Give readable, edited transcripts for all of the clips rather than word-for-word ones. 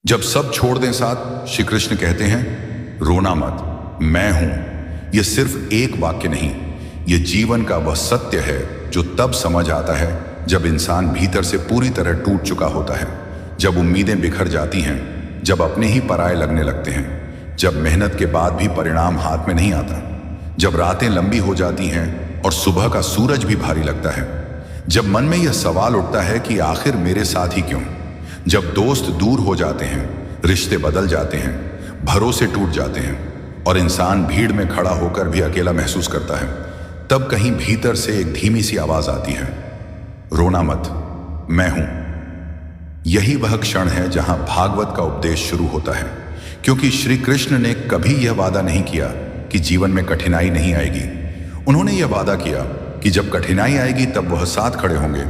जब सब छोड़ दें साथ, श्री कृष्ण कहते हैं रोना मत, मैं हूं। यह सिर्फ एक वाक्य नहीं, यह जीवन का वह सत्य है जो तब समझ आता है जब इंसान भीतर से पूरी तरह टूट चुका होता है, जब उम्मीदें बिखर जाती हैं, जब अपने ही पराये लगने लगते हैं, जब मेहनत के बाद भी परिणाम हाथ में नहीं आता, जब रातें लंबी हो जाती हैं और सुबह का सूरज भी भारी लगता है, जब मन में यह सवाल उठता है कि आखिर मेरे साथ ही क्यों, जब दोस्त दूर हो जाते हैं, रिश्ते बदल जाते हैं, भरोसे टूट जाते हैं और इंसान भीड़ में खड़ा होकर भी अकेला महसूस करता है, तब कहीं भीतर से एक धीमी सी आवाज आती है, रोना मत, मैं हूं। यही वह क्षण है जहां भागवत का उपदेश शुरू होता है, क्योंकि श्री कृष्ण ने कभी यह वादा नहीं किया कि जीवन में कठिनाई नहीं आएगी। उन्होंने यह वादा किया कि जब कठिनाई आएगी तब वह साथ खड़े होंगे।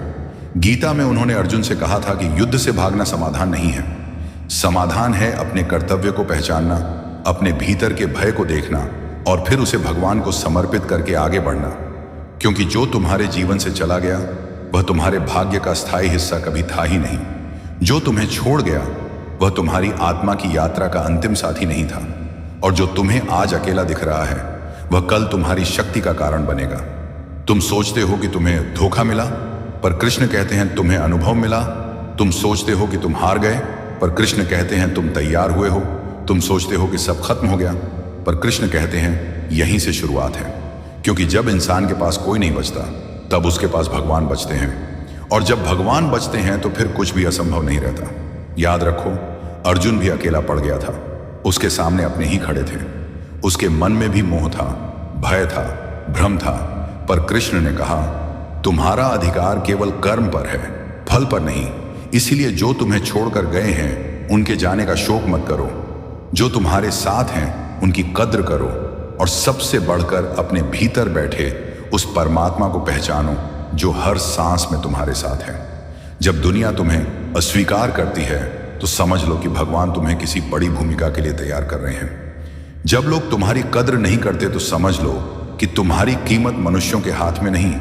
गीता में उन्होंने अर्जुन से कहा था कि युद्ध से भागना समाधान नहीं है। समाधान है अपने कर्तव्य को पहचानना, अपने भीतर के भय को देखना और फिर उसे भगवान को समर्पित करके आगे बढ़ना, क्योंकि जो तुम्हारे जीवन से चला गया वह तुम्हारे भाग्य का स्थायी हिस्सा कभी था ही नहीं। जो तुम्हें छोड़ गया वह तुम्हारी आत्मा की यात्रा का अंतिम साथी नहीं था, और जो तुम्हें आज अकेला दिख रहा है वह कल तुम्हारी शक्ति का कारण बनेगा। तुम सोचते हो कि तुम्हें धोखा मिला, पर कृष्ण कहते हैं तुम्हें अनुभव मिला। तुम सोचते हो कि तुम हार गए, पर कृष्ण कहते हैं तुम तैयार हुए हो। तुम सोचते हो कि सब खत्म हो गया, पर कृष्ण कहते हैं यहीं से शुरुआत है। क्योंकि जब इंसान के पास कोई नहीं बचता तब उसके पास भगवान बचते हैं, और जब भगवान बचते हैं तो फिर कुछ भी असंभव नहीं रहता। याद रखो, अर्जुन भी अकेला पड़ गया था, उसके सामने अपने ही खड़े थे। उसके मन में भी मोह था, भय था, भ्रम था, पर कृष्ण ने कहा तुम्हारा अधिकार केवल कर्म पर है, फल पर नहीं। इसीलिए जो तुम्हें छोड़कर गए हैं उनके जाने का शोक मत करो, जो तुम्हारे साथ हैं उनकी कद्र करो, और सबसे बढ़कर अपने भीतर बैठे उस परमात्मा को पहचानो जो हर सांस में तुम्हारे साथ है। जब दुनिया तुम्हें अस्वीकार करती है तो समझ लो कि भगवान तुम्हें किसी बड़ी भूमिका के लिए तैयार कर रहे हैं। जब लोग तुम्हारी कद्र नहीं करते तो समझ लो कि तुम्हारी कीमत मनुष्यों के हाथ में नहीं,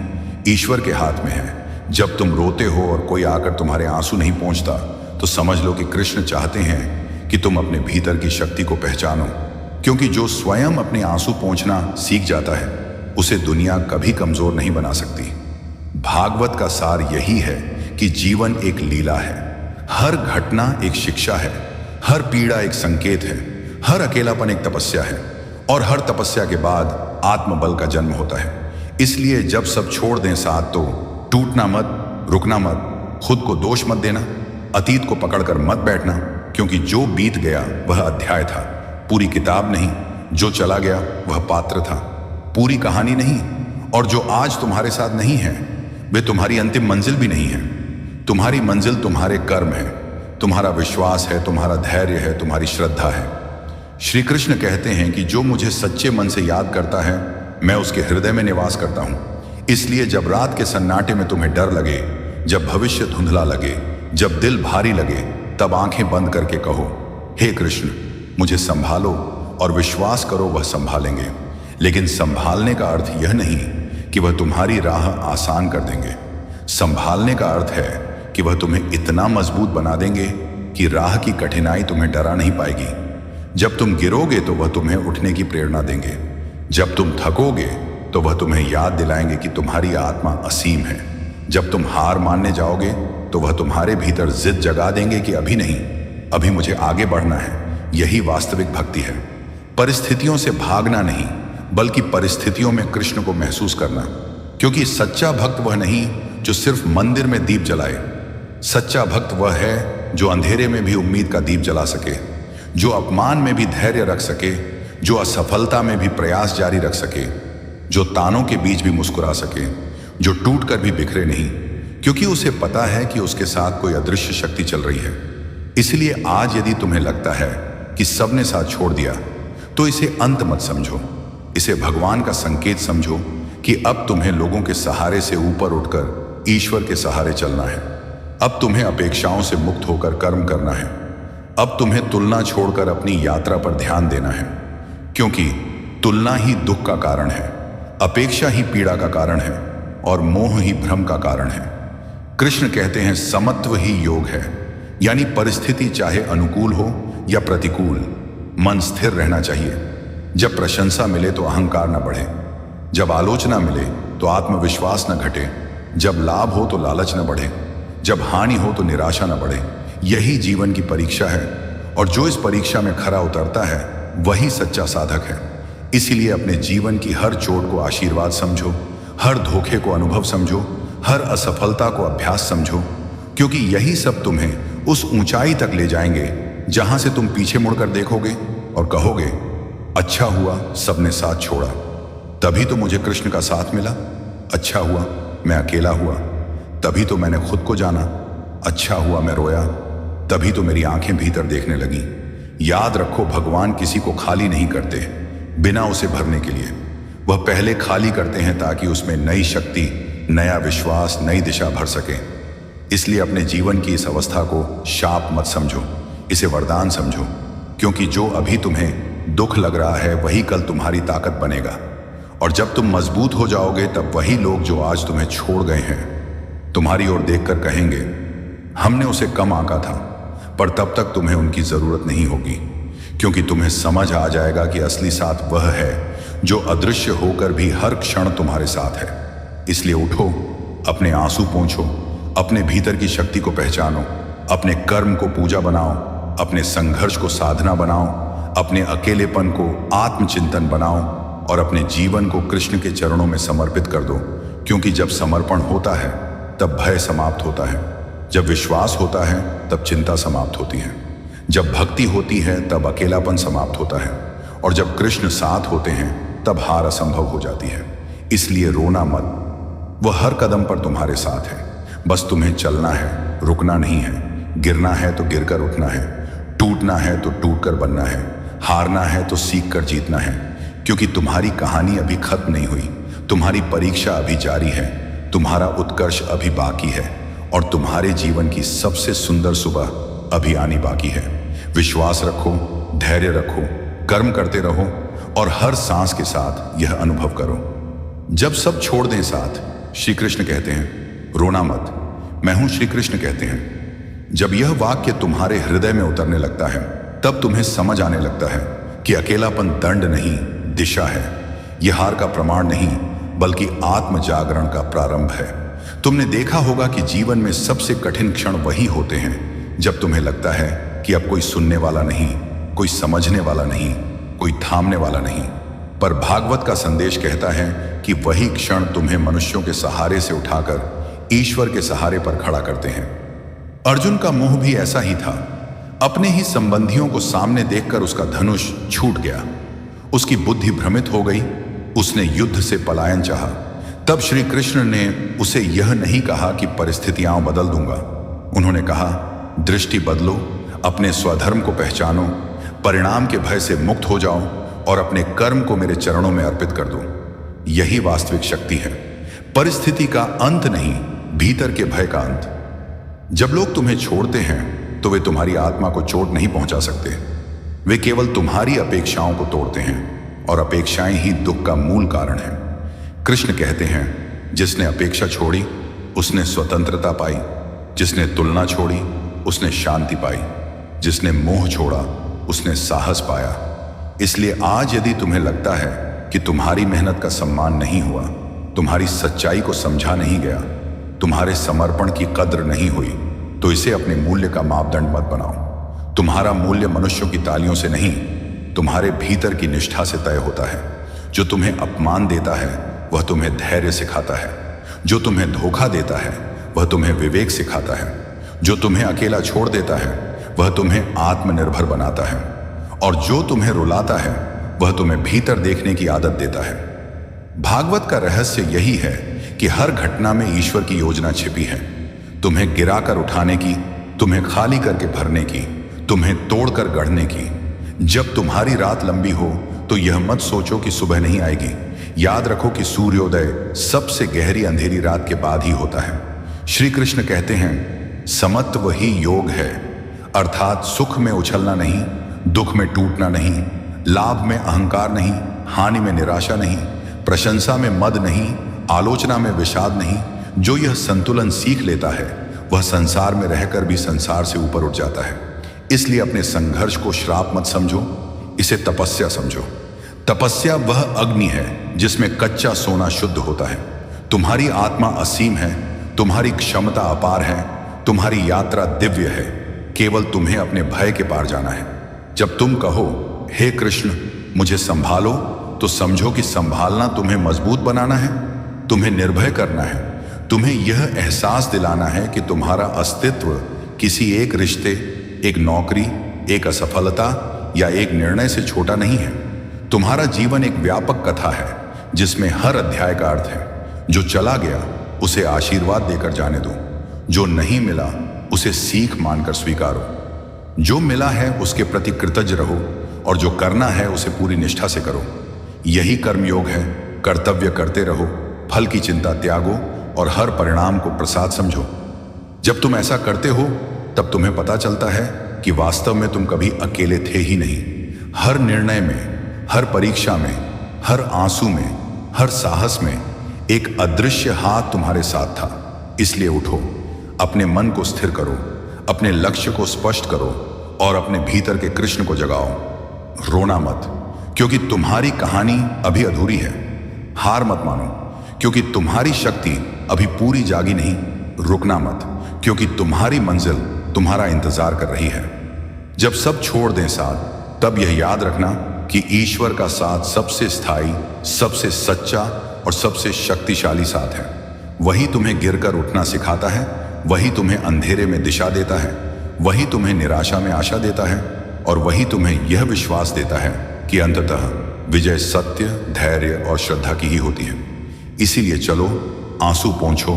ईश्वर के हाथ में है। जब तुम रोते हो और कोई आकर तुम्हारे आंसू नहीं पोंछता तो समझ लो कि कृष्ण चाहते हैं कि तुम अपने भीतर की शक्ति को पहचानो, क्योंकि जो स्वयं अपने आंसू पोंछना सीख जाता है उसे दुनिया कभी कमजोर नहीं बना सकती। भागवत का सार यही है कि जीवन एक लीला है, हर घटना एक शिक्षा है, हर पीड़ा एक संकेत है, हर अकेलापन एक तपस्या है, और हर तपस्या के बाद आत्मबल का जन्म होता है। इसलिए जब सब छोड़ दें साथ तो टूटना मत, रुकना मत, खुद को दोष मत देना, अतीत को पकड़कर मत बैठना, क्योंकि जो बीत गया वह अध्याय था, पूरी किताब नहीं। जो चला गया वह पात्र था, पूरी कहानी नहीं। और जो आज तुम्हारे साथ नहीं है वे तुम्हारी अंतिम मंजिल भी नहीं है। तुम्हारी मंजिल तुम्हारे कर्म है, तुम्हारा विश्वास है, तुम्हारा धैर्य है, तुम्हारी श्रद्धा है। श्री कृष्ण कहते हैं कि जो मुझे सच्चे मन से याद करता है मैं उसके हृदय में निवास करता हूं। इसलिए जब रात के सन्नाटे में तुम्हें डर लगे, जब भविष्य धुंधला लगे, जब दिल भारी लगे, तब आंखें बंद करके कहो, हे कृष्ण मुझे संभालो, और विश्वास करो वह संभालेंगे। लेकिन संभालने का अर्थ यह नहीं कि वह तुम्हारी राह आसान कर देंगे। संभालने का अर्थ है कि वह तुम्हें इतना मजबूत बना देंगे कि राह की कठिनाई तुम्हें डरा नहीं पाएगी। जब तुम गिरोगे तो वह तुम्हें उठने की प्रेरणा देंगे। जब तुम थकोगे तो वह तुम्हें याद दिलाएंगे कि तुम्हारी आत्मा असीम है। जब तुम हार मानने जाओगे तो वह तुम्हारे भीतर जिद जगा देंगे कि अभी नहीं, अभी मुझे आगे बढ़ना है। यही वास्तविक भक्ति है, परिस्थितियों से भागना नहीं बल्कि परिस्थितियों में कृष्ण को महसूस करना। क्योंकि सच्चा भक्त वह नहीं जो सिर्फ मंदिर में दीप जलाए, सच्चा भक्त वह है जो अंधेरे में भी उम्मीद का दीप जला सके, जो अपमान में भी धैर्य रख सके, जो असफलता में भी प्रयास जारी रख सके, जो तानों के बीच भी मुस्कुरा सके, जो टूटकर भी बिखरे नहीं, क्योंकि उसे पता है कि उसके साथ कोई अदृश्य शक्ति चल रही है। इसलिए आज यदि तुम्हें लगता है कि सबने साथ छोड़ दिया तो इसे अंत मत समझो, इसे भगवान का संकेत समझो कि अब तुम्हें लोगों के सहारे से ऊपर उठकर ईश्वर के सहारे चलना है। अब तुम्हें अपेक्षाओं से मुक्त होकर कर्म करना है। अब तुम्हें तुलना छोड़कर अपनी यात्रा पर ध्यान देना है, क्योंकि तुलना ही दुख का कारण है, अपेक्षा ही पीड़ा का कारण है, और मोह ही भ्रम का कारण है। कृष्ण कहते हैं समत्व ही योग है। यानी परिस्थिति चाहे अनुकूल हो या प्रतिकूल, मन स्थिर रहना चाहिए। जब प्रशंसा मिले तो अहंकार न बढ़े, जब आलोचना मिले तो आत्मविश्वास न घटे, जब लाभ हो तो लालच न बढ़े, जब हानि हो तो निराशा न बढ़े। यही जीवन की परीक्षा है, और जो इस परीक्षा में खरा उतरता है वही सच्चा साधक है। इसीलिए अपने जीवन की हर चोट को आशीर्वाद समझो, हर धोखे को अनुभव समझो, हर असफलता को अभ्यास समझो, क्योंकि यही सब तुम्हें उस ऊंचाई तक ले जाएंगे जहां से तुम पीछे मुड़कर देखोगे और कहोगे, अच्छा हुआ सबने साथ छोड़ा, तभी तो मुझे कृष्ण का साथ मिला। अच्छा हुआ मैं अकेला हुआ, तभी तो मैंने खुद को जाना। अच्छा हुआ मैं रोया, तभी तो मेरी आंखें भीतर देखने लगी। याद रखो, भगवान किसी को खाली नहीं करते बिना उसे भरने के लिए। वह पहले खाली करते हैं ताकि उसमें नई शक्ति, नया विश्वास, नई दिशा भर सके। इसलिए अपने जीवन की इस अवस्था को शाप मत समझो, इसे वरदान समझो, क्योंकि जो अभी तुम्हें दुख लग रहा है वही कल तुम्हारी ताकत बनेगा। और जब तुम मजबूत हो जाओगे तब वही लोग जो आज तुम्हें छोड़ गए हैं तुम्हारी ओर देखकर कहेंगे, हमने उसे कम आंका था। पर तब तक तुम्हें उनकी जरूरत नहीं होगी, क्योंकि तुम्हें समझ आ जाएगा कि असली साथ वह है जो अदृश्य होकर भी हर क्षण तुम्हारे साथ है। इसलिए उठो, अपने आंसू पोंछो, अपने भीतर की शक्ति को पहचानो, अपने कर्म को पूजा बनाओ, अपने संघर्ष को साधना बनाओ, अपने अकेलेपन को आत्मचिंतन बनाओ और अपने जीवन को कृष्ण के चरणों में समर्पित कर दो। क्योंकि जब समर्पण होता है तब भय समाप्त होता है, जब विश्वास होता है तब चिंता समाप्त होती है, जब भक्ति होती है तब अकेलापन समाप्त होता है, और जब कृष्ण साथ होते हैं तब हार असंभव हो जाती है। इसलिए रोना मत, वह हर कदम पर तुम्हारे साथ है। बस तुम्हें चलना है, रुकना नहीं है। गिरना है तो गिरकर उठना है, टूटना है तो टूटकर बनना है, हारना है तो सीख कर जीतना है। क्योंकि तुम्हारी कहानी अभी खत्म नहीं हुई, तुम्हारी परीक्षा अभी जारी है, तुम्हारा उत्कर्ष अभी बाकी है, और तुम्हारे जीवन की सबसे सुंदर सुबह अभी आनी बाकी है। विश्वास रखो, धैर्य रखो, कर्म करते रहो और हर सांस के साथ यह अनुभव करो, जब सब छोड़ दें साथ। श्री कृष्ण कहते हैं, रोना मत, मैं हूं श्री कृष्ण कहते हैं। जब यह वाक्य तुम्हारे हृदय में उतरने लगता है तब तुम्हें समझ आने लगता है कि अकेलापन दंड नहीं, दिशा है। यह हार का प्रमाण नहीं बल्कि आत्म जागरण का प्रारंभ है। तुमने देखा होगा कि जीवन में सबसे कठिन क्षण वही होते हैं जब तुम्हें लगता है कि अब कोई सुनने वाला नहीं, कोई समझने वाला नहीं, कोई थामने वाला नहीं। पर भागवत का संदेश कहता है कि वही क्षण तुम्हें मनुष्यों के सहारे से उठाकर ईश्वर के सहारे पर खड़ा करते हैं। अर्जुन का मोह भी ऐसा ही था। अपने ही संबंधियों को सामने देखकर उसका धनुष छूट गया, उसकी बुद्धि भ्रमित हो गई, उसने युद्ध से पलायन चाहा। तब श्री कृष्ण ने उसे यह नहीं कहा कि परिस्थितियां बदल दूंगा। उन्होंने कहा, दृष्टि बदलो, अपने स्वधर्म को पहचानो, परिणाम के भय से मुक्त हो जाओ और अपने कर्म को मेरे चरणों में अर्पित कर दो। यही वास्तविक शक्ति है, परिस्थिति का अंत नहीं, भीतर के भय का अंत। जब लोग तुम्हें छोड़ते हैं तो वे तुम्हारी आत्मा को चोट नहीं पहुंचा सकते, वे केवल तुम्हारी अपेक्षाओं को तोड़ते हैं, और अपेक्षाएं ही दुख का मूल कारण है। कृष्ण कहते हैं, जिसने अपेक्षा छोड़ी उसने स्वतंत्रता पाई, जिसने तुलना छोड़ी उसने शांति पाई, जिसने मोह छोड़ा उसने साहस पाया। इसलिए आज यदि तुम्हें लगता है कि तुम्हारी मेहनत का सम्मान नहीं हुआ, तुम्हारी सच्चाई को समझा नहीं गया, तुम्हारे समर्पण की कद्र नहीं हुई, तो इसे अपने मूल्य का मापदंड मत बनाओ। तुम्हारा मूल्य मनुष्यों की तालियों से नहीं, तुम्हारे भीतर की निष्ठा से तय होता है। जो तुम्हें अपमान देता है वह तुम्हें धैर्य सिखाता है, जो तुम्हें धोखा देता है वह तुम्हें विवेक सिखाता है, जो तुम्हें अकेला छोड़ देता है वह तुम्हें आत्मनिर्भर बनाता है, और जो तुम्हें रुलाता है वह तुम्हें भीतर देखने की आदत देता है। भागवत का रहस्य यही है कि हर घटना में ईश्वर की योजना छिपी है, तुम्हें गिराकर उठाने की, तुम्हें खाली करके भरने की, तुम्हें तोड़कर गढ़ने की। जब तुम्हारी रात लंबी हो तो यह मत सोचो कि सुबह नहीं आएगी। याद रखो कि सूर्योदय सबसे गहरी अंधेरी रात के बाद ही होता है। श्री कृष्ण कहते हैं, समत्व ही योग है, अर्थात सुख में उछलना नहीं, दुख में टूटना नहीं, लाभ में अहंकार नहीं, हानि में निराशा नहीं, प्रशंसा में मद नहीं, आलोचना में विषाद नहीं। जो यह संतुलन सीख लेता है वह संसार में रहकर भी संसार से ऊपर उठ जाता है। इसलिए अपने संघर्ष को श्राप मत समझो, इसे तपस्या समझो। तपस्या वह अग्नि है जिसमें कच्चा सोना शुद्ध होता है। तुम्हारी आत्मा असीम है, तुम्हारी क्षमता अपार है, तुम्हारी यात्रा दिव्य है। केवल तुम्हें अपने भय के पार जाना है। जब तुम कहो हे कृष्ण मुझे संभालो, तो समझो कि संभालना तुम्हें मजबूत बनाना है, तुम्हें निर्भय करना है, तुम्हें यह एहसास दिलाना है कि तुम्हारा अस्तित्व किसी एक रिश्ते, एक नौकरी, एक असफलता या एक निर्णय से छोटा नहीं है। तुम्हारा जीवन एक व्यापक कथा है जिसमें हर अध्याय का अर्थ है। जो चला गया उसे आशीर्वाद देकर जाने दो, जो नहीं मिला उसे सीख मानकर स्वीकारो, जो मिला है उसके प्रति कृतज्ञ रहो और जो करना है उसे पूरी निष्ठा से करो। यही कर्मयोग है। कर्तव्य करते रहो, फल की चिंता त्यागो और हर परिणाम को प्रसाद समझो। जब तुम ऐसा करते हो तब तुम्हें पता चलता है कि वास्तव में तुम कभी अकेले थे ही नहीं। हर निर्णय में, हर परीक्षा में, हर आंसू में, हर साहस में एक अदृश्य हाथ तुम्हारे साथ था। इसलिए उठो, अपने मन को स्थिर करो, अपने लक्ष्य को स्पष्ट करो और अपने भीतर के कृष्ण को जगाओ। रोना मत, क्योंकि तुम्हारी कहानी अभी अधूरी है। हार मत मानो, क्योंकि तुम्हारी शक्ति अभी पूरी जागी नहीं। रुकना मत, क्योंकि तुम्हारी मंजिल तुम्हारा इंतजार कर रही है। जब सब छोड़ दें साथ, तब यह याद रखना कि ईश्वर का साथ सबसे स्थायी, सबसे सच्चा और सबसे शक्तिशाली साथ है। वही तुम्हें गिरकर उठना सिखाता है, वही तुम्हें अंधेरे में दिशा देता है, वही तुम्हें निराशा में आशा देता है और वही तुम्हें यह विश्वास देता है कि अंततः विजय सत्य, धैर्य और श्रद्धा की ही होती है। इसीलिए चलो, आंसू पोंछो,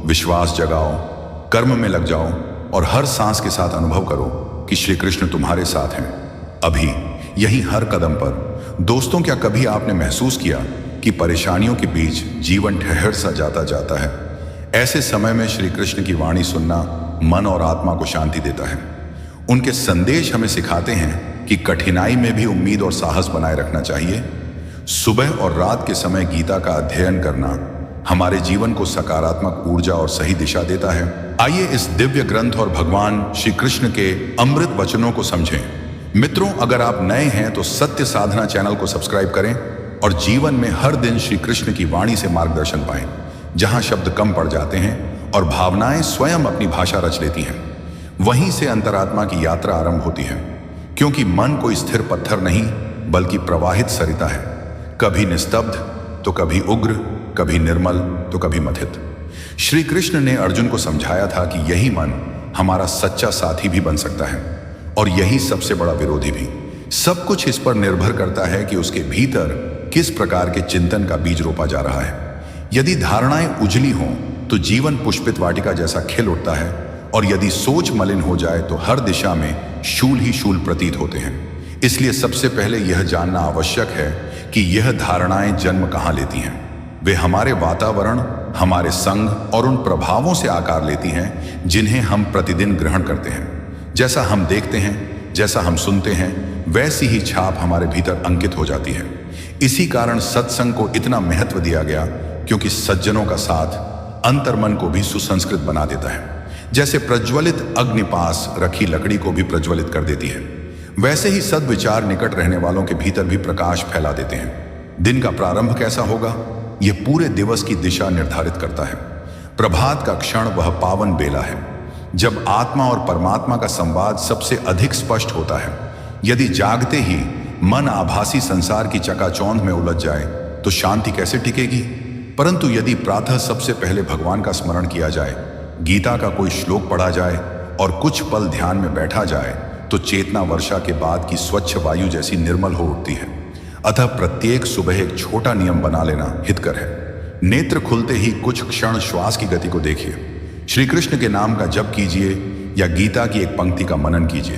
विश्वास जगाओ, कर्म में लग जाओ और हर सांस के साथ अनुभव करो कि श्री कृष्ण तुम्हारे साथ हैं, अभी यही हर कदम पर। दोस्तों, क्या कभी आपने महसूस किया कि परेशानियों के बीच जीवन ठहर सा जाता है? ऐसे समय में श्री कृष्ण की वाणी सुनना मन और आत्मा को शांति देता है। उनके संदेश हमें सिखाते हैं कि कठिनाई में भी उम्मीद और साहस बनाए रखना चाहिए। सुबह और रात के समय गीता का अध्ययन करना हमारे जीवन को सकारात्मक ऊर्जा और सही दिशा देता है। आइए इस दिव्य ग्रंथ और भगवान श्री कृष्ण के अमृत वचनों को समझें। मित्रों, अगर आप नए हैं तो सत्य साधना चैनल को सब्सक्राइब करें और जीवन में हर दिन श्री कृष्ण की वाणी से मार्गदर्शन पाएं, जहां शब्द कम पड़ जाते हैं और भावनाएं स्वयं अपनी भाषा रच लेती हैं। वहीं से अंतरात्मा की यात्रा आरंभ होती है, क्योंकि मन कोई स्थिर पत्थर नहीं बल्कि प्रवाहित सरिता है, कभी निस्तब्ध तो कभी उग्र, कभी निर्मल तो कभी मथित। श्री कृष्ण ने अर्जुन को समझाया था कि यही मन हमारा सच्चा साथी भी बन सकता है और यही सबसे बड़ा विरोधी भी। सब कुछ इस पर निर्भर करता है कि उसके भीतर किस प्रकार के चिंतन का बीज रोपा जा रहा है। यदि धारणाएं उजली हों तो जीवन पुष्पित वाटिका जैसा खिल उठता है और यदि सोच मलिन हो जाए तो हर दिशा में शूल ही शूल प्रतीत होते हैं। इसलिए सबसे पहले यह जानना आवश्यक है कि यह धारणाएं जन्म कहाँ लेती हैं। वे हमारे वातावरण, हमारे संग और उन प्रभावों से आकार लेती हैं जिन्हें हम प्रतिदिन ग्रहण करते हैं। जैसा हम देखते हैं, जैसा हम सुनते हैं, वैसी ही छाप हमारे भीतर अंकित हो जाती है। इसी कारण सत्संग को इतना महत्व दिया गया, क्योंकि सज्जनों का साथ अंतर्मन को भी सुसंस्कृत बना देता है। जैसे प्रज्वलित अग्नि पास रखी लकड़ी को भी प्रज्वलित कर देती है, वैसे ही सद्विचार निकट रहने वालों के भीतर भी प्रकाश फैला देते हैं। दिन का प्रारंभ कैसा होगा, यह पूरे दिवस की दिशा निर्धारित करता है। प्रभात का क्षण वह पावन बेला है जब आत्मा और परमात्मा का संवाद सबसे अधिक स्पष्ट होता है। यदि जागते ही मन आभासी संसार की चकाचौंध में उलझ जाए तो शांति कैसे टिकेगी? परंतु यदि प्रातः सबसे पहले भगवान का स्मरण किया जाए, गीता का कोई श्लोक पढ़ा जाए और कुछ पल ध्यान में बैठा जाए, तो चेतना वर्षा के बाद की स्वच्छ वायु जैसी निर्मल हो उठती है। अतः प्रत्येक सुबह एक छोटा नियम बना लेना हितकर है। नेत्र खुलते ही कुछ क्षण श्वास की गति को देखिए, श्री कृष्ण के नाम का जप कीजिए या गीता की एक पंक्ति का मनन कीजिए।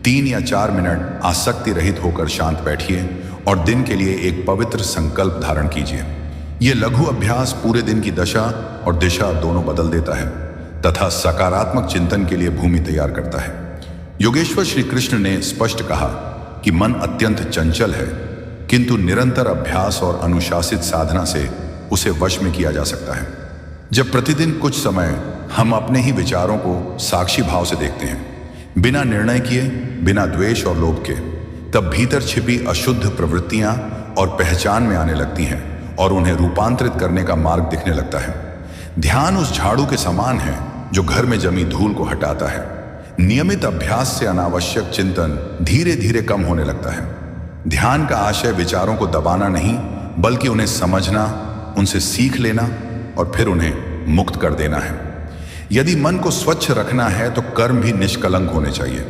3 या 4 मिनट आसक्ति रहित होकर शांत बैठिए और दिन के लिए एक पवित्र संकल्प धारण कीजिए। यह लघु अभ्यास पूरे दिन की दशा और दिशा दोनों बदल देता है तथा सकारात्मक चिंतन के लिए भूमि तैयार करता है। योगेश्वर श्री कृष्ण ने स्पष्ट कहा कि मन अत्यंत चंचल है, किंतु निरंतर अभ्यास और अनुशासित साधना से उसे वश में किया जा सकता है। जब प्रतिदिन कुछ समय हम अपने ही विचारों को साक्षी भाव से देखते हैं, बिना निर्णय किए, बिना द्वेष और लोभ के। तब भीतर छिपी अशुद्ध प्रवृत्तियां और पहचान में आने लगती हैं और उन्हें रूपांतरित करने का मार्ग दिखने लगता है। ध्यान उस झाड़ू के समान है जो घर में जमी धूल को हटाता है। नियमित अभ्यास से अनावश्यक चिंतन धीरे धीरे कम होने लगता है। ध्यान का आशय विचारों को दबाना नहीं, बल्कि उन्हें समझना, उनसे सीख लेना और फिर उन्हें मुक्त कर देना है। यदि मन को स्वच्छ रखना है तो कर्म भी निष्कलंक होने चाहिए,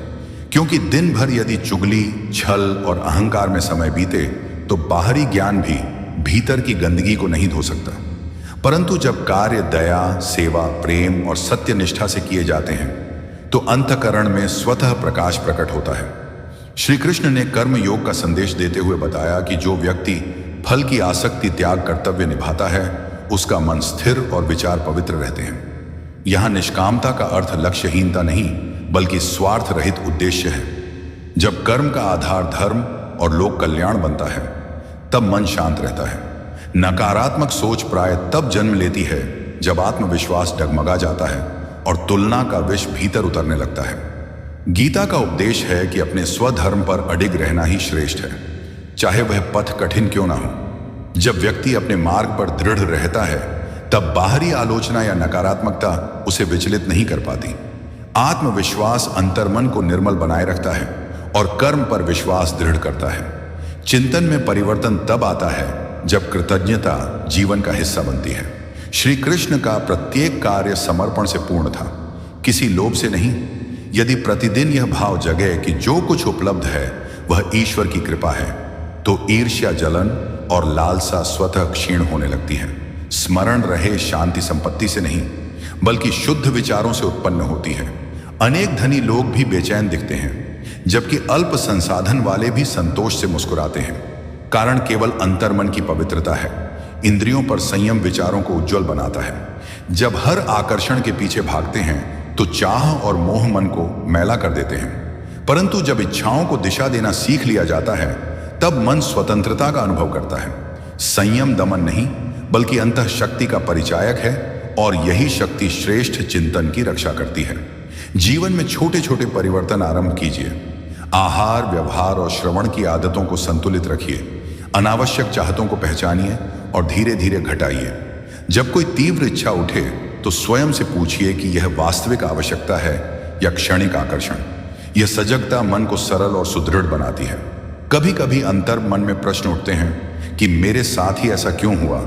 क्योंकि दिन भर यदि चुगली, छल और अहंकार में समय बीते तो बाहरी ज्ञान भी भीतर की गंदगी को नहीं धो सकता। परंतु जब कार्य दया, सेवा, प्रेम और सत्य निष्ठा से किए जाते हैं तो अंतःकरण में स्वतः प्रकाश प्रकट होता है। श्री कृष्ण ने कर्म योग का संदेश देते हुए बताया कि जो व्यक्ति फल की आसक्ति त्याग कर्तव्य निभाता है उसका मन स्थिर और विचार पवित्र रहते हैं। यहाँ निष्कामता का अर्थ लक्ष्यहीनता नहीं, बल्कि स्वार्थ रहित उद्देश्य है। जब कर्म का आधार धर्म और लोक कल्याण बनता है तब मन शांत रहता है। नकारात्मक सोच प्राय तब जन्म लेती है जब आत्मविश्वास डगमगा जाता है और तुलना का विष भीतर उतरने लगता है। गीता का उपदेश है कि अपने स्वधर्म पर अडिग रहना ही श्रेष्ठ है, चाहे वह पथ कठिन क्यों ना हो। जब व्यक्ति अपने मार्ग पर दृढ़ रहता है तब बाहरी आलोचना या नकारात्मकता उसे विचलित नहीं कर पाती। आत्मविश्वास अंतर्मन को निर्मल बनाए रखता है और कर्म पर विश्वास दृढ़ करता है। चिंतन में परिवर्तन तब आता है जब कृतज्ञता जीवन का हिस्सा बनती है। श्री कृष्ण का प्रत्येक कार्य समर्पण से पूर्ण था, किसी लोभ से नहीं। यदि प्रतिदिन यह भाव जगे कि जो कुछ उपलब्ध है वह ईश्वर की कृपा है, तो ईर्ष्या, जलन और लालसा स्वतः क्षीण होने लगती है। स्मरण रहे, शांति संपत्ति से नहीं बल्कि शुद्ध विचारों से उत्पन्न होती है। अनेक धनी लोग भी बेचैन दिखते हैं, जबकि अल्प संसाधन वाले भी संतोष से मुस्कुराते हैं। कारण केवल अंतर्मन की पवित्रता है। इंद्रियों पर संयम विचारों को उज्जवल बनाता है। जब हर आकर्षण के पीछे भागते हैं तो चाह और मोह मन को मैला कर देते हैं। परंतु जब इच्छाओं को दिशा देना सीख लिया जाता है तब मन स्वतंत्रता का अनुभव करता है। संयम दमन नहीं बल्कि अंतः शक्ति का परिचायक है और यही शक्ति श्रेष्ठ चिंतन की रक्षा करती है। जीवन में छोटे छोटे परिवर्तन आरंभ कीजिए। आहार, व्यवहार और श्रवण की आदतों को संतुलित रखिए। अनावश्यक चाहतों को पहचानिए और धीरे धीरे घटाइए। जब कोई तीव्र इच्छा उठे तो स्वयं से पूछिए कि यह वास्तविक आवश्यकता है या क्षणिक आकर्षण। यह सजगता मन को सरल और सुदृढ़ बनाती है। कभी कभी अंतर मन में प्रश्न उठते हैं कि मेरे साथ ही ऐसा क्यों हुआ,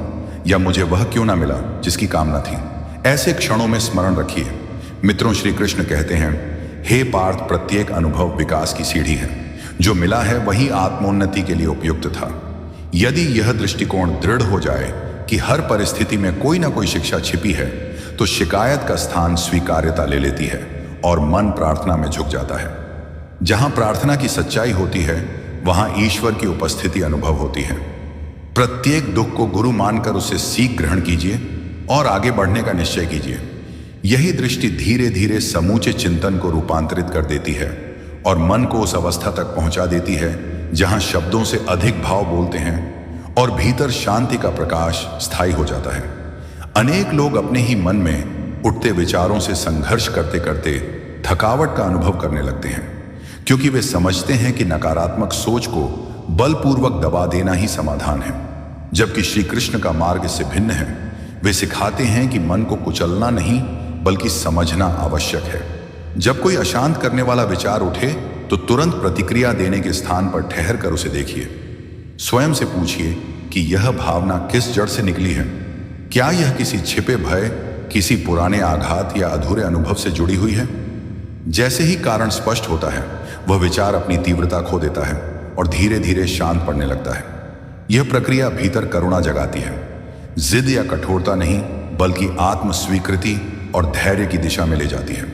या मुझे वह क्यों ना मिला जिसकी कामना थी। ऐसे क्षणों में स्मरण रखिए। मित्रों, श्री कृष्ण कहते हैं, हे पार्थ, प्रत्येक अनुभव विकास की सीढ़ी है। जो मिला है वही आत्मोन्नति के लिए उपयुक्त था। यदि यह दृष्टिकोण दृढ़ हो जाए कि हर परिस्थिति में कोई ना कोई शिक्षा छिपी है, तो शिकायत का स्थान स्वीकार्यता ले लेती है और मन प्रार्थना में झुक जाता है। जहां प्रार्थना की सच्चाई होती है वहां ईश्वर की उपस्थिति अनुभव होती है। प्रत्येक दुख को गुरु मानकर उसे सीख ग्रहण कीजिए और आगे बढ़ने का निश्चय कीजिए। यही दृष्टि धीरे धीरे समूचे चिंतन को रूपांतरित कर देती है और मन को उस अवस्था तक पहुंचा देती है जहां शब्दों से अधिक भाव बोलते हैं और भीतर शांति का प्रकाश स्थायी हो जाता है। अनेक लोग अपने ही मन में उठते विचारों से संघर्ष करते करते थकावट का अनुभव करने लगते हैं, क्योंकि वे समझते हैं कि नकारात्मक सोच को बलपूर्वक दबा देना ही समाधान है, जबकि श्री कृष्ण का मार्ग इससे भिन्न है। वे सिखाते हैं कि मन को कुचलना नहीं बल्कि समझना आवश्यक है। जब कोई अशांत करने वाला विचार उठे तो तुरंत प्रतिक्रिया देने के स्थान पर ठहर कर उसे देखिए। स्वयं से पूछिए कि यह भावना किस जड़ से निकली है। क्या यह किसी छिपे भय, किसी पुराने आघात या अधूरे अनुभव से जुड़ी हुई है? जैसे ही कारण स्पष्ट होता है वह विचार अपनी तीव्रता खो देता है और धीरे धीरे शांत पड़ने लगता है। यह प्रक्रिया भीतर करुणा जगाती है। जिद या कठोरता नहीं बल्कि आत्म स्वीकृति और धैर्य की दिशा में ले जाती है।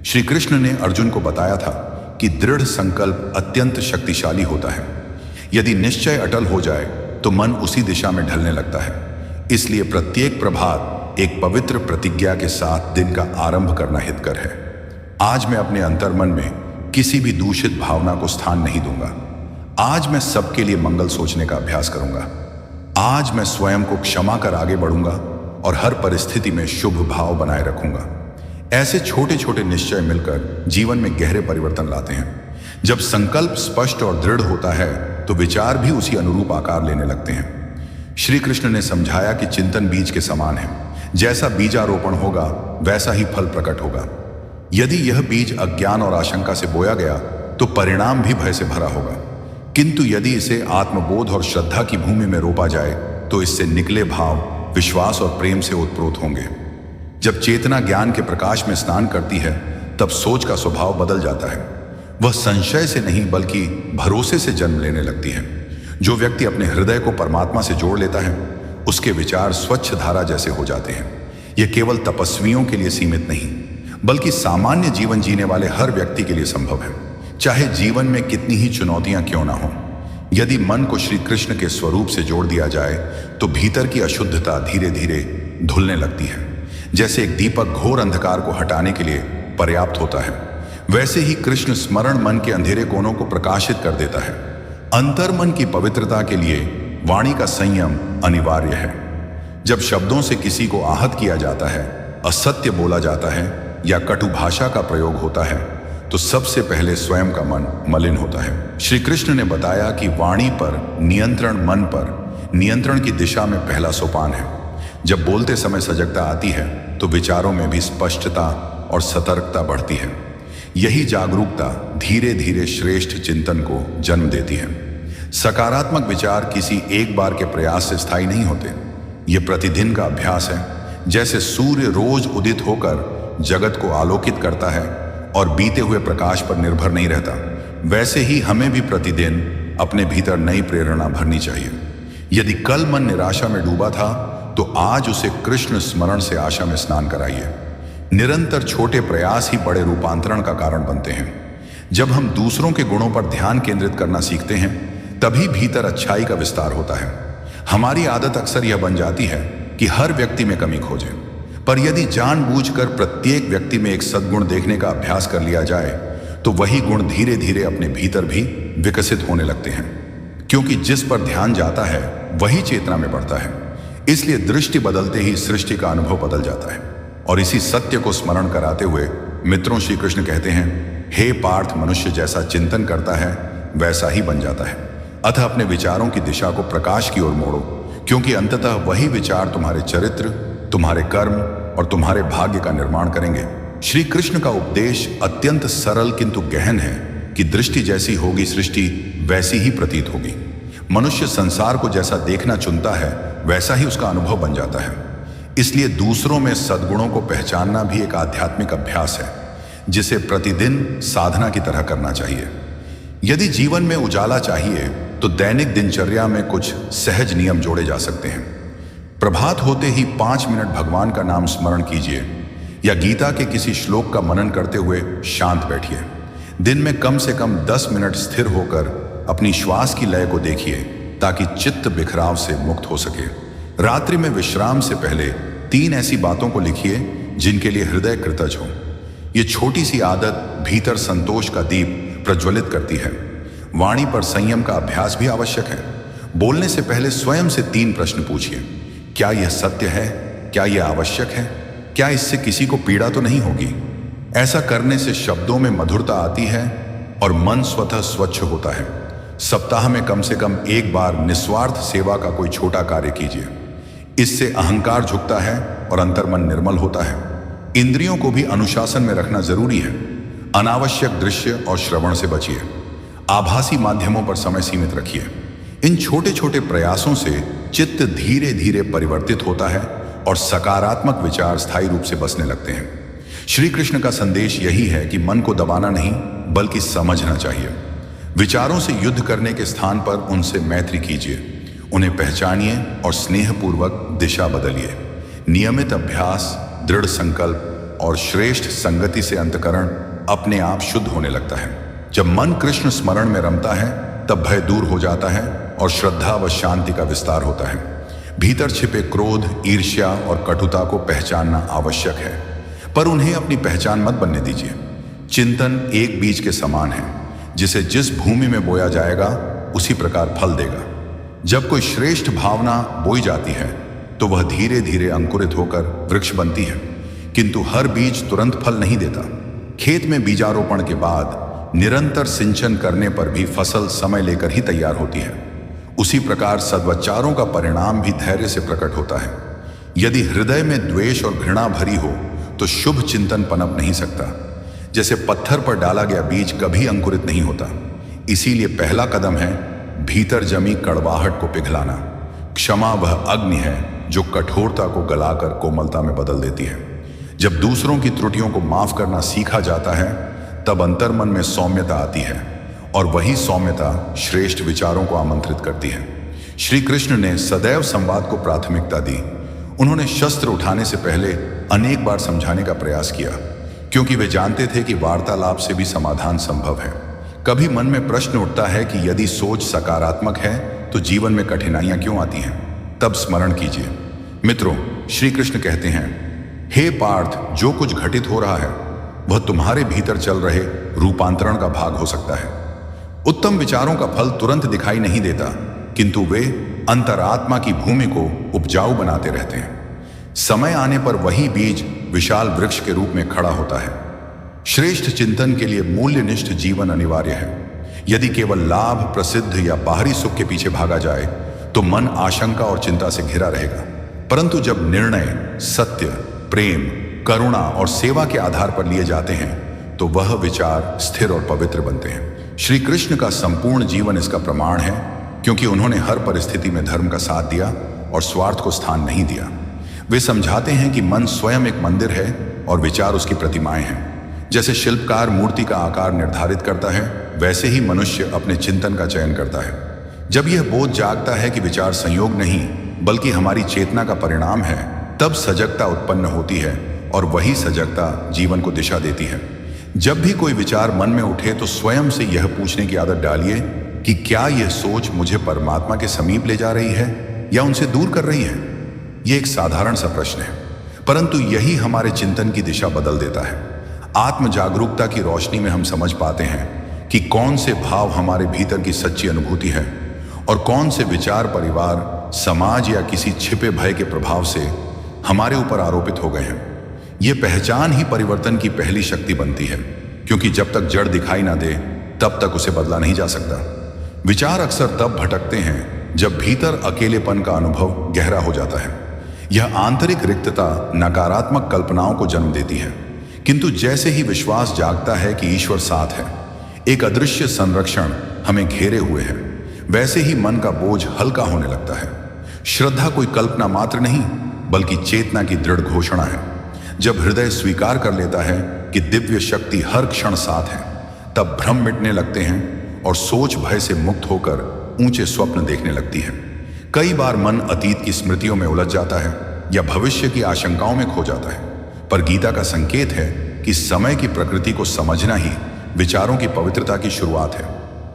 श्री कृष्ण ने अर्जुन को बताया था कि दृढ़ संकल्प अत्यंत शक्तिशाली होता है। यदि निश्चय अटल हो जाए तो मन उसी दिशा में ढलने लगता है। इसलिए प्रत्येक प्रभात एक पवित्र प्रतिज्ञा के साथ दिन का आरंभ करना हितकर है। आज मैं अपने अंतर्मन में किसी भी दूषित भावना को स्थान नहीं दूंगा। आज मैं सबके लिए मंगल सोचने का अभ्यास करूंगा। आज मैं स्वयं को क्षमा कर आगे बढ़ूंगा और हर परिस्थिति में शुभ भाव बनाए रखूंगा। ऐसे छोटे छोटे निश्चय मिलकर जीवन में गहरे परिवर्तन लाते हैं। जब संकल्प स्पष्ट और दृढ़ होता है तो विचार भी उसी अनुरूप आकार लेने लगते हैं। श्री कृष्ण ने समझाया कि चिंतन बीज के समान है। जैसा बीजारोपण होगा वैसा ही फल प्रकट होगा। यदि यह बीज अज्ञान और आशंका से बोया गया तो परिणाम भी भय से भरा होगा, किंतु यदि इसे आत्मबोध और श्रद्धा की भूमि में रोपा जाए तो इससे निकले भाव विश्वास और प्रेम से उत्प्रोत होंगे। जब चेतना ज्ञान के प्रकाश में स्नान करती है तब सोच का स्वभाव बदल जाता है। वह संशय से नहीं बल्कि भरोसे से जन्म लेने लगती है। जो व्यक्ति अपने हृदय को परमात्मा से जोड़ लेता है उसके विचार स्वच्छ धारा जैसे हो जाते हैं। यह केवल तपस्वियों के लिए सीमित नहीं बल्कि सामान्य जीवन जीने वाले हर व्यक्ति के लिए संभव है, चाहे जीवन में कितनी ही चुनौतियां क्यों ना हो। यदि मन को श्री कृष्ण के स्वरूप से जोड़ दिया जाए तो भीतर की अशुद्धता धीरे धीरे धुलने लगती है। जैसे एक दीपक घोर अंधकार को हटाने के लिए पर्याप्त होता है, वैसे ही कृष्ण स्मरण मन के अंधेरे कोनों को प्रकाशित कर देता है। अंतर्मन की पवित्रता के लिए वाणी का संयम अनिवार्य है। जब शब्दों से किसी को आहत किया जाता है, असत्य बोला जाता है या कटु भाषा का प्रयोग होता है तो सबसे पहले स्वयं का मन मलिन होता है। श्री कृष्ण ने बताया कि वाणी पर नियंत्रण मन पर नियंत्रण की दिशा में पहला सोपान है। जब बोलते समय सजगता आती है तो विचारों में भी स्पष्टता और सतर्कता बढ़ती है। यही जागरूकता धीरे धीरे श्रेष्ठ चिंतन को जन्म देती है। सकारात्मक विचार किसी एक बार के प्रयास से स्थायी नहीं होते। ये प्रतिदिन का अभ्यास है। जैसे सूर्य रोज उदित होकर जगत को आलोकित करता है और बीते हुए प्रकाश पर निर्भर नहीं रहता, वैसे ही हमें भी प्रतिदिन अपने भीतर नई प्रेरणा भरनी चाहिए। यदि कल मन निराशा में डूबा था तो आज उसे कृष्ण स्मरण से आशा में स्नान कराइए। निरंतर छोटे प्रयास ही बड़े रूपांतरण का कारण बनते हैं। जब हम दूसरों के गुणों पर ध्यान केंद्रित करना सीखते हैं तभी भीतर अच्छाई का विस्तार होता है। हमारी आदत अक्सर यह बन जाती है कि हर व्यक्ति में कमी खोजें, पर यदि जानबूझकर प्रत्येक व्यक्ति में एक सद्गुण देखने का अभ्यास कर लिया जाए तो वही गुण धीरे धीरे अपने भीतर भी विकसित होने लगते हैं, क्योंकि जिस पर ध्यान जाता है वही चेतना में बढ़ता है। इसलिए दृष्टि बदलते ही सृष्टि का अनुभव बदल जाता है। और इसी सत्य को स्मरण कराते हुए मित्रों श्री कृष्ण कहते हैं, हे पार्थ, मनुष्य जैसा चिंतन करता है वैसा ही बन जाता है। अतः अपने विचारों की दिशा को प्रकाश की ओर मोड़ो, क्योंकि अंततः वही विचार तुम्हारे चरित्र, तुम्हारे कर्म और तुम्हारे भाग्य का निर्माण करेंगे। श्री कृष्ण का उपदेश अत्यंत सरल किंतु गहन है कि दृष्टि जैसी होगी सृष्टि वैसी ही प्रतीत होगी। मनुष्य संसार को जैसा देखना चुनता है वैसा ही उसका अनुभव बन जाता है। इसलिए दूसरों में सद्गुणों को पहचानना भी एक आध्यात्मिक अभ्यास है जिसे प्रतिदिन साधना की तरह करना चाहिए। यदि जीवन में उजाला चाहिए तो दैनिक दिनचर्या में कुछ सहज नियम जोड़े जा सकते हैं। प्रभात होते ही 5 मिनट भगवान का नाम स्मरण कीजिए या गीता के किसी श्लोक का मनन करते हुए शांत बैठिए। दिन में कम से कम 10 मिनट स्थिर होकर अपनी श्वास की लय को देखिए ताकि चित्त बिखराव से मुक्त हो सके। रात्रि में विश्राम से पहले 3 ऐसी बातों को लिखिए जिनके लिए हृदय कृतज्ञ हो। ये छोटी सी आदत भीतर संतोष का दीप प्रज्वलित करती है। वाणी पर संयम का अभ्यास भी आवश्यक है। बोलने से पहले स्वयं से 3 प्रश्न पूछिए। क्या यह सत्य है? क्या यह आवश्यक है? क्या इससे किसी को पीड़ा तो नहीं होगी? ऐसा करने से शब्दों में मधुरता आती है और मन स्वतः स्वच्छ होता है। सप्ताह में कम से कम 1 बार निस्वार्थ सेवा का कोई छोटा कार्य कीजिए। इससे अहंकार झुकता है और अंतर्मन निर्मल होता है। इंद्रियों को भी अनुशासन में रखना जरूरी है। अनावश्यक दृश्य और श्रवण से बचिए। आभासी माध्यमों पर समय सीमित रखिए। इन छोटे छोटे प्रयासों से चित्त धीरे धीरे परिवर्तित होता है और सकारात्मक विचार स्थायी रूप से बसने लगते हैं। श्री कृष्ण का संदेश यही है कि मन को दबाना नहीं बल्कि समझना चाहिए। विचारों से युद्ध करने के स्थान पर उनसे मैत्री कीजिए, उन्हें पहचानिए और स्नेहपूर्वक दिशा बदलिए। नियमित अभ्यास, दृढ़ संकल्प और श्रेष्ठ संगति से अंतःकरण अपने आप शुद्ध होने लगता है। जब मन कृष्ण स्मरण में रमता है तब भय दूर हो जाता है और श्रद्धा व शांति का विस्तार होता है। भीतर छिपे क्रोध, ईर्ष्या और कटुता को पहचानना आवश्यक है, पर उन्हें अपनी पहचान मत बनने दीजिए। चिंतन एक बीज के समान है, जिसे जिस भूमि में बोया जाएगा उसी प्रकार फल देगा। जब कोई श्रेष्ठ भावना बोई जाती है तो वह धीरे धीरे अंकुरित होकर वृक्ष बनती है। किंतु हर बीज तुरंत फल नहीं देता। खेत में बीजारोपण के बाद निरंतर सिंचन करने पर भी फसल समय लेकर ही तैयार होती है। उसी प्रकार सद्विचारों का परिणाम भी धैर्य से प्रकट होता है। यदि हृदय में द्वेष और घृणा भरी हो तो शुभ चिंतन पनप नहीं सकता। जैसे पत्थर पर डाला गया बीज कभी अंकुरित नहीं होता। इसीलिए पहला कदम है भीतर जमी कड़वाहट को पिघलाना। क्षमा वह अग्नि है जो कठोरता को गलाकर कोमलता में बदल देती है। जब दूसरों की त्रुटियों को माफ करना सीखा जाता है तब अंतर्मन में सौम्यता आती है और वही सौम्यता श्रेष्ठ विचारों को आमंत्रित करती है। श्री कृष्ण ने सदैव संवाद को प्राथमिकता दी। उन्होंने शस्त्र उठाने से पहले अनेक बार समझाने का प्रयास किया, क्योंकि वे जानते थे कि वार्तालाप से भी समाधान संभव है। कभी मन में प्रश्न उठता है कि यदि सोच सकारात्मक है तो जीवन में कठिनाइयां क्यों आती हैं? तब स्मरण कीजिए। मित्रों, श्री कृष्ण कहते हैं, हे पार्थ, जो कुछ घटित हो रहा है वह तुम्हारे भीतर चल रहे रूपांतरण का भाग हो सकता है। उत्तम विचारों का फल तुरंत दिखाई नहीं देता, किंतु वे अंतरात्मा की भूमि को उपजाऊ बनाते रहते हैं। समय आने पर वही बीज विशाल वृक्ष के रूप में खड़ा होता है। श्रेष्ठ चिंतन के लिए मूल्यनिष्ठ जीवन अनिवार्य है। यदि केवल लाभ, प्रसिद्ध या बाहरी सुख के पीछे भागा जाए तो मन आशंका और चिंता से घिरा रहेगा। परंतु जब निर्णय सत्य, प्रेम, करुणा और सेवा के आधार पर लिए जाते हैं तो वह विचार स्थिर और पवित्र बनते हैं। श्री कृष्ण का संपूर्ण जीवन इसका प्रमाण है, क्योंकि उन्होंने हर परिस्थिति में धर्म का साथ दिया और स्वार्थ को स्थान नहीं दिया। वे समझाते हैं कि मन स्वयं एक मंदिर है और विचार उसकी प्रतिमाएं हैं। जैसे शिल्पकार मूर्ति का आकार निर्धारित करता है, वैसे ही मनुष्य अपने चिंतन का चयन करता है। जब यह बोध जागता है कि विचार संयोग नहीं बल्कि हमारी चेतना का परिणाम है, तब सजगता उत्पन्न होती है और वही सजगता जीवन को दिशा देती है। जब भी कोई विचार मन में उठे तो स्वयं से यह पूछने की आदत डालिए कि क्या यह सोच मुझे परमात्मा के समीप ले जा रही है या उनसे दूर कर रही है। यह एक साधारण सा प्रश्न है, परंतु यही हमारे चिंतन की दिशा बदल देता है। आत्म जागरूकता की रोशनी में हम समझ पाते हैं कि कौन से भाव हमारे भीतर की सच्ची अनुभूति है और कौन से विचार परिवार, समाज या किसी छिपे भय के प्रभाव से हमारे ऊपर आरोपित हो गए हैं। यह पहचान ही परिवर्तन की पहली शक्ति बनती है, क्योंकि जब तक जड़ दिखाई ना दे तब तक उसे बदला नहीं जा सकता। विचार अक्सर तब भटकते हैं जब भीतर अकेलेपन का अनुभव गहरा हो जाता है। यह आंतरिक रिक्तता नकारात्मक कल्पनाओं को जन्म देती है, किंतु जैसे ही विश्वास जागता है कि ईश्वर साथ है, एक अदृश्य संरक्षण हमें घेरे हुए है, वैसे ही मन का बोझ हल्का होने लगता है। श्रद्धा कोई कल्पना मात्र नहीं बल्कि चेतना की दृढ़ घोषणा है। जब हृदय स्वीकार कर लेता है कि दिव्य शक्ति हर क्षण साथ है, तब भ्रम मिटने लगते हैं और सोच भय से मुक्त होकर ऊंचे स्वप्न देखने लगती है। कई बार मन अतीत की स्मृतियों में उलझ जाता है या भविष्य की आशंकाओं में खो जाता है, पर गीता का संकेत है कि समय की प्रकृति को समझना ही विचारों की पवित्रता की शुरुआत है।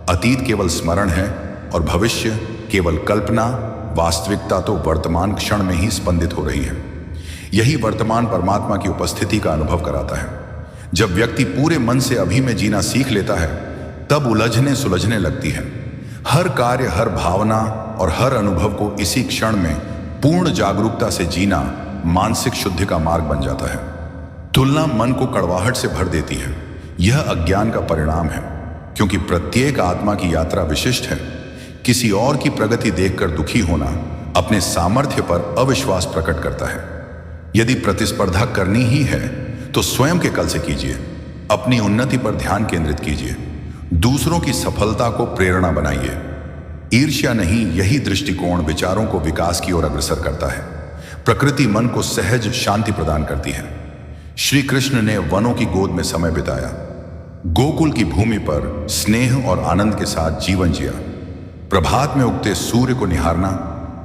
अतीत केवल स्मरण है और भविष्य केवल कल्पना, वास्तविकता तो वर्तमान क्षण में ही स्पंदित हो रही है। यही वर्तमान परमात्मा की उपस्थिति का अनुभव कराता है। जब व्यक्ति पूरे मन से अभी में जीना सीख लेता है, तब उलझने सुलझने लगती है। हर कार्य, हर भावना और हर अनुभव को इसी क्षण में पूर्ण जागरूकता से जीना मानसिक शुद्धि का मार्ग बन जाता है। तुलना मन को कड़वाहट से भर देती है। यह अज्ञान का परिणाम है, क्योंकि प्रत्येक आत्मा की यात्रा विशिष्ट है। किसी और की प्रगति देखकर दुखी होना अपने सामर्थ्य पर अविश्वास प्रकट करता है। यदि प्रतिस्पर्धा करनी ही है तो स्वयं के कल से कीजिए। अपनी उन्नति पर ध्यान केंद्रित कीजिए। दूसरों की सफलता को प्रेरणा बनाइए। ईर्ष्या नहीं, यही दृष्टिकोण विचारों को विकास की ओर अग्रसर करता है। प्रकृति मन को सहज शांति प्रदान करती है। श्री कृष्ण ने वनों की गोद में समय बिताया, गोकुल की भूमि पर स्नेह और आनंद के साथ जीवन जिया। प्रभात में उगते सूर्य को निहारना,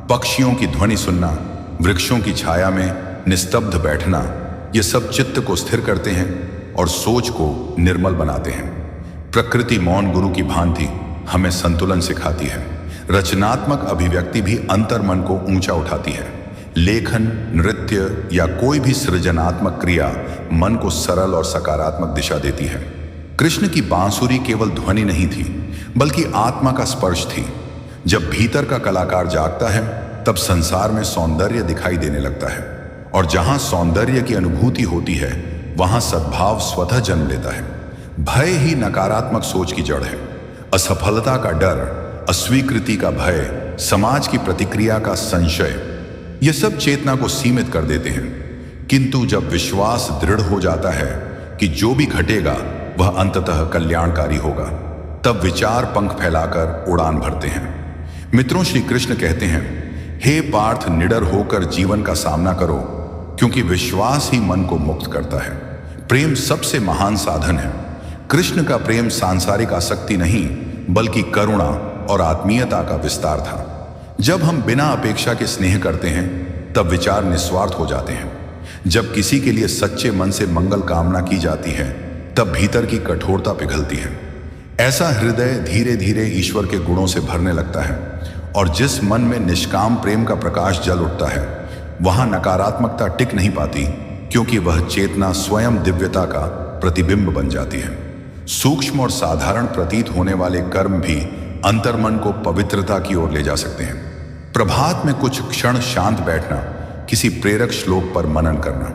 पक्षियों की ध्वनि सुनना, वृक्षों की छाया में निस्तब्ध बैठना, ये सब चित्त को स्थिर करते हैं और सोच को निर्मल बनाते हैं। प्रकृति मौन गुरु की भांति हमें संतुलन सिखाती है। रचनात्मक अभिव्यक्ति भी अंतर मन को ऊंचा उठाती है। लेखन, नृत्य या कोई भी सृजनात्मक क्रिया मन को सरल और सकारात्मक दिशा देती है। कृष्ण की बांसुरी केवल ध्वनि नहीं थी, बल्कि आत्मा का स्पर्श थी। जब भीतर का कलाकार जागता है, तब संसार में सौंदर्य दिखाई देने लगता है और जहां सौंदर्य की अनुभूति होती है वहां सद्भाव स्वतः जन्म लेता है। भय ही नकारात्मक सोच की जड़ है। असफलता का डर, अस्वीकृति का भय, समाज की प्रतिक्रिया का संशय, ये सब चेतना को सीमित कर देते हैं। किंतु जब विश्वास दृढ़ हो जाता है कि जो भी घटेगा वह अंततः कल्याणकारी होगा, तब विचार पंख फैलाकर उड़ान भरते हैं। मित्रों, श्री कृष्ण कहते हैं, हे पार्थ, निडर होकर जीवन का सामना करो, क्योंकि विश्वास ही मन को मुक्त करता है। प्रेम सबसे महान साधन है। कृष्ण का प्रेम सांसारिक आसक्ति नहीं, बल्कि करुणा और आत्मीयता का विस्तार था। जब हम बिना अपेक्षा के स्नेह करते हैं तब विचार निस्वार्थ हो जाते हैं। जब किसी के लिए सच्चे मन से मंगल कामना की जाती है तब भीतर की कठोरता पिघलती है। ऐसा हृदय धीरे धीरे ईश्वर के गुणों से भरने लगता है, और जिस मन में निष्काम प्रेम का प्रकाश जल उठता है वहां नकारात्मकता टिक नहीं पाती, क्योंकि वह चेतना स्वयं दिव्यता का प्रतिबिंब बन जाती है। सूक्ष्म और साधारण प्रतीत होने वाले कर्म भी अंतर्मन को पवित्रता की ओर ले जा सकते हैं। प्रभात में कुछ क्षण शांत बैठना, किसी प्रेरक श्लोक पर मनन करना,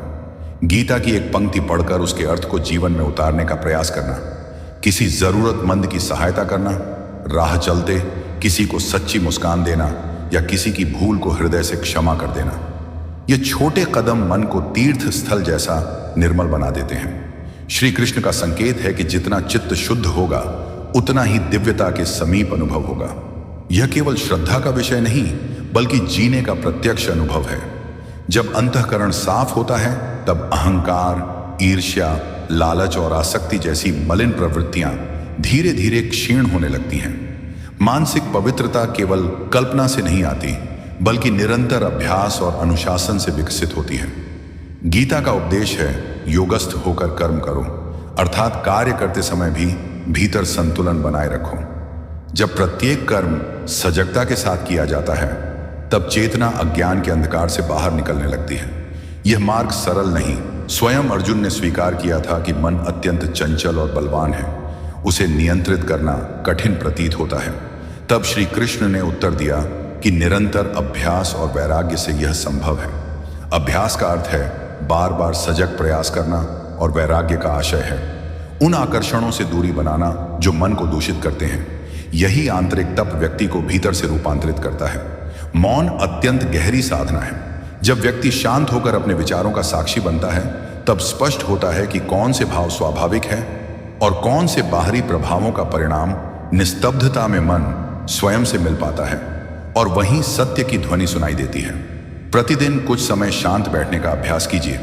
गीता की एक पंक्ति पढ़कर उसके अर्थ को जीवन में उतारने का प्रयास करना, किसी जरूरतमंद की सहायता करना, राह चलते किसी को सच्ची मुस्कान देना या किसी की भूल को हृदय से क्षमा कर देना, ये छोटे कदम मन को तीर्थ स्थल जैसा निर्मल बना देते हैं। श्री कृष्ण का संकेत है कि जितना चित्त शुद्ध होगा उतना ही दिव्यता के समीप अनुभव होगा। यह केवल श्रद्धा का विषय नहीं, बल्कि जीने का प्रत्यक्ष अनुभव है। जब अंतःकरण साफ होता है तब अहंकार, ईर्ष्या, लालच और आसक्ति जैसी मलिन प्रवृत्तियां धीरे धीरे क्षीण होने लगती हैं। मानसिक पवित्रता केवल कल्पना से नहीं आती, बल्कि निरंतर अभ्यास और अनुशासन से विकसित होती है। गीता का उपदेश है, योगस्थ होकर कर्म करो, अर्थात कार्य करते समय भी भीतर संतुलन बनाए रखो। जब प्रत्येक कर्म सजगता के साथ किया जाता है तब चेतना अज्ञान के अंधकार से बाहर निकलने लगती है। यह मार्ग सरल नहीं। स्वयं अर्जुन ने स्वीकार किया था कि मन अत्यंत चंचल और बलवान है, उसे नियंत्रित करना कठिन प्रतीत होता है। तब श्री कृष्ण ने उत्तर दिया कि निरंतर अभ्यास और वैराग्य से यह संभव है। अभ्यास का अर्थ है बार बार सजग प्रयास करना, और वैराग्य का आशय है उन आकर्षणों से दूरी बनाना जो मन को दूषित करते हैं। यही आंतरिक तप व्यक्ति को भीतर से रूपांतरित करता है। मौन अत्यंत गहरी साधना है। जब व्यक्ति शांत होकर अपने विचारों का साक्षी बनता है तब स्पष्ट होता है कि कौन से भाव स्वाभाविक है और कौन से बाहरी प्रभावों का परिणाम। निस्तब्धता में मन स्वयं से मिल पाता है और वहीं सत्य की ध्वनि सुनाई देती है। प्रतिदिन कुछ समय शांत बैठने का अभ्यास कीजिए।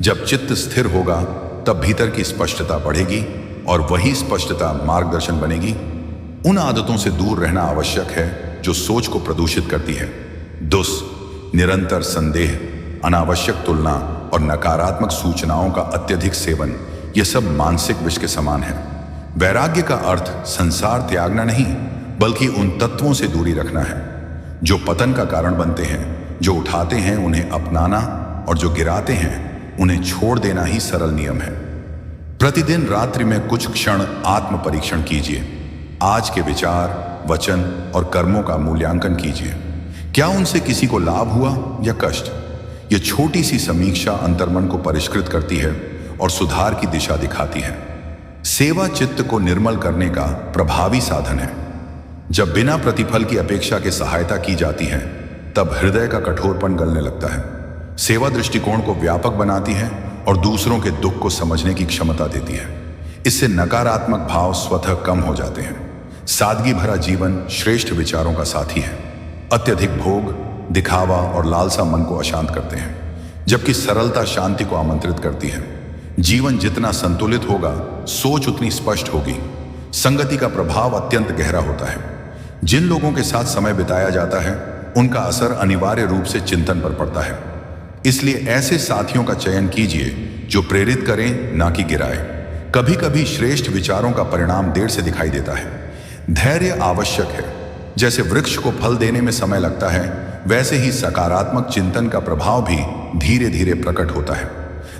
जब चित्त स्थिर होगा तब भीतर की स्पष्टता बढ़ेगी और वही स्पष्टता मार्गदर्शन बनेगी। उन आदतों से दूर रहना आवश्यक है जो सोच को प्रदूषित करती है। निरंतर संदेह, अनावश्यक तुलना और नकारात्मक सूचनाओं का अत्यधिक सेवन, यह सब मानसिक विष के समान है। वैराग्य का अर्थ संसार त्यागना नहीं, बल्कि उन तत्वों से दूरी रखना है जो पतन का कारण बनते हैं। जो उठाते हैं उन्हें अपनाना और जो गिराते हैं उन्हें छोड़ देना ही सरल नियम है। प्रतिदिन रात्रि में कुछ क्षण आत्म परीक्षण कीजिए। आज के विचार, वचन और कर्मों का मूल्यांकन कीजिए। क्या उनसे किसी को लाभ हुआ या कष्ट? यह छोटी सी समीक्षा अंतर्मन को परिष्कृत करती है और सुधार की दिशा दिखाती है। सेवा चित्त को निर्मल करने का प्रभावी साधन है। जब बिना प्रतिफल की अपेक्षा के सहायता की जाती है तब हृदय का कठोरपन गलने लगता है। सेवा दृष्टिकोण को व्यापक बनाती है और दूसरों के दुख को समझने की क्षमता देती है। इससे नकारात्मक भाव स्वतः कम हो जाते हैं। सादगी भरा जीवन श्रेष्ठ विचारों का साथी है। अत्यधिक भोग, दिखावा और लालसा मन को अशांत करते हैं, जबकि सरलता शांति को आमंत्रित करती है। जीवन जितना संतुलित होगा, सोच उतनी स्पष्ट होगी। संगति का प्रभाव अत्यंत गहरा होता है। जिन लोगों के साथ समय बिताया जाता है उनका असर अनिवार्य रूप से चिंतन पर पड़ता है। इसलिए ऐसे साथियों का चयन कीजिए जो प्रेरित करें, ना कि गिराए। कभी कभी श्रेष्ठ विचारों का परिणाम देर से दिखाई देता है। धैर्य आवश्यक है। जैसे वृक्ष को फल देने में समय लगता है, वैसे ही सकारात्मक चिंतन का प्रभाव भी धीरे धीरे प्रकट होता है।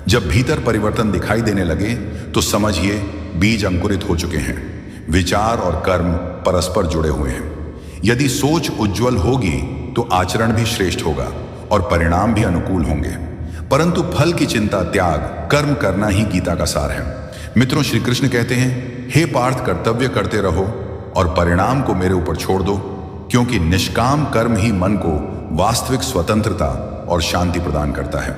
जब भीतर परिवर्तन दिखाई देने लगे तो समझिए बीज अंकुरित हो चुके हैं। विचार और कर्म परस्पर जुड़े हुए हैं। यदि सोच उज्जवल होगी तो आचरण भी श्रेष्ठ होगा और परिणाम भी अनुकूल होंगे। परंतु फल की चिंता, त्याग, कर्म करना ही गीता का सार है। मित्रों, श्री कृष्ण कहते हैं, हे पार्थ, कर्तव्य करते रहो और परिणाम को मेरे ऊपर छोड़ दो, क्योंकि निष्काम कर्म ही मन को वास्तविक स्वतंत्रता और शांति प्रदान करता है।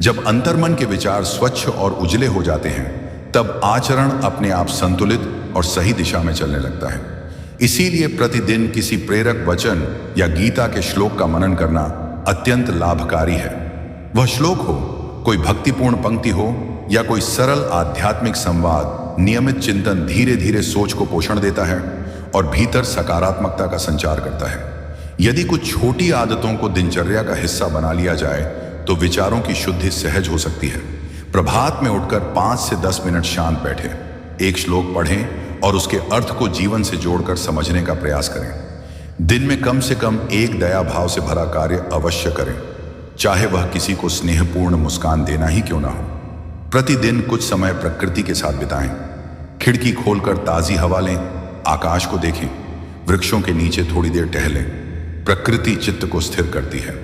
जब अंतर्मन के विचार स्वच्छ और उजले हो जाते हैं, तब आचरण अपने आप संतुलित और सही दिशा में चलने लगता है। इसीलिए प्रतिदिन किसी प्रेरक वचन या गीता के श्लोक का मनन करना अत्यंत लाभकारी है। वह श्लोक हो, कोई भक्तिपूर्ण पंक्ति हो या कोई सरल आध्यात्मिक संवाद, नियमित चिंतन धीरे धीरे सोच को पोषण देता है और भीतर सकारात्मकता का संचार करता है। यदि कुछ छोटी आदतों को दिनचर्या का हिस्सा बना लिया जाए तो विचारों की शुद्धि सहज हो सकती है। प्रभात में उठकर 5 से 10 मिनट शांत बैठे, एक श्लोक पढ़ें और उसके अर्थ को जीवन से जोड़कर समझने का प्रयास करें। दिन में कम से कम एक दया भाव से भरा कार्य अवश्य करें, चाहे वह किसी को स्नेहपूर्ण मुस्कान देना ही क्यों ना हो। प्रतिदिन कुछ समय प्रकृति के साथ बिताएं। खिड़की खोलकर ताजी हवा लें, आकाश को देखें, वृक्षों के नीचे थोड़ी देर टहलें। प्रकृति चित्त को स्थिर करती है।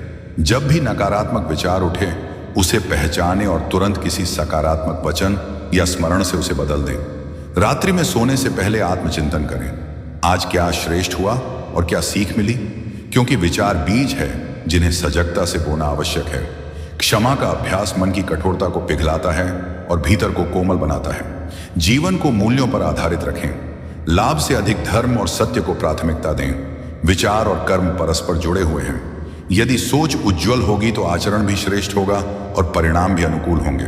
जब भी नकारात्मक विचार उठे, उसे पहचानें और तुरंत किसी सकारात्मक वचन या स्मरण से उसे बदल दें। रात्रि में सोने से पहले आत्मचिंतन करें, आज क्या श्रेष्ठ हुआ और क्या सीख मिली, क्योंकि विचार बीज है जिन्हें सजगता से बोना आवश्यक है। क्षमा का अभ्यास मन की कठोरता को पिघलाता है और भीतर को कोमल बनाता है। जीवन को मूल्यों पर आधारित रखें, लाभ से अधिक धर्म और सत्य को प्राथमिकता दें। विचार और कर्म परस्पर जुड़े हुए हैं। यदि सोच उज्जवल होगी तो आचरण भी श्रेष्ठ होगा और परिणाम भी अनुकूल होंगे।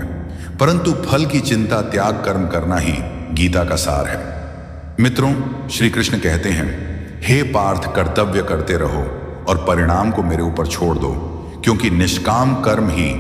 परंतु फल की चिंता, त्याग, कर्म करना ही गीता का सार है। मित्रों, श्री कृष्ण कहते हैं, हे पार्थ, कर्तव्य करते रहो और परिणाम को मेरे ऊपर छोड़ दो, क्योंकि निष्काम कर्म ही